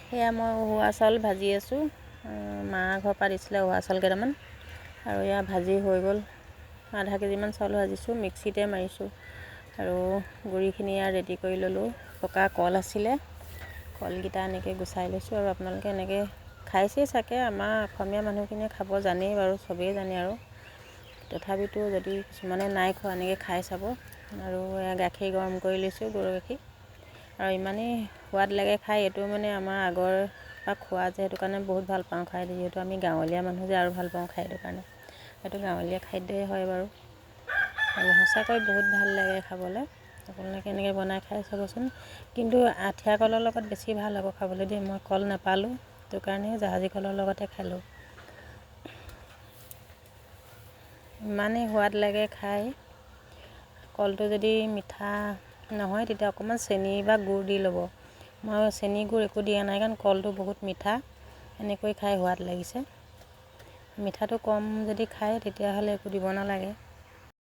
এয়া মই উহোৱা চাউল ভাজি আছোঁ। মা ঘৰৰ পৰা দিছিলে উহোৱা চাউল কেইটামান, আৰু এয়া ভাজি হৈ গ'ল। আধা কেজিমান চাউল ভাজিছোঁ, মিক্সিতে মাৰিছোঁ। আৰু গুড়িখিনি ৰেডি কৰি ল'লোঁ। পকা কল আছিলে, কলকেইটা এনেকৈ গুচাই লৈছোঁ। আৰু আপোনালোকে এনেকৈ খাইছেই চাগে, আমাৰ অসমীয়া মানুহখিনিয়ে খাব জানেই বাৰু, চবেই জানে আৰু। তথাপিতো যদি কিছুমানে নাই খোৱা, এনেকৈ খাই চাব। আৰু এয়া গাখীৰ গৰম কৰি লৈছোঁ, গৰু গাখীৰ। আৰু ইমানেই সোৱাদ লাগে খাই, এইটো মানে আমাৰ আগৰ পৰা খোৱা যে, সেইটো কাৰণে বহুত ভাল পাওঁ খাই। যিহেতু আমি গাঁৱলীয়া মানুহ যে, আৰু ভাল পাওঁ খাই, সেইটো কাৰণে। সেইটো গাঁৱলীয়া খাদ্যই হয় বাৰু, আৰু সঁচাকৈ বহুত ভাল লাগে খাবলৈ। আপোনালোকে এনেকৈ বনাই খাই চাবচোন। কিন্তু আঠিয়া কলৰ লগত বেছি ভাল হ'ব খাবলৈ দেই। মই কল নাপালোঁ, সেইটো কাৰণে জাহাজী কলৰ লগতে খালোঁ। ইমানেই সোৱাদ লাগে খাই। কলটো যদি মিঠা নহয়, তেতিয়া অকণমান চেনি বা গুড় দি ল'ব। মই চেনি গুড় একো দিয়া নাই, কাৰণ কলটো বহুত মিঠা। এনেকৈ খাই সোৱাদ লাগিছে। মিঠাটো কম যদি খায়, তেতিয়াহ'লে একো দিব নালাগে।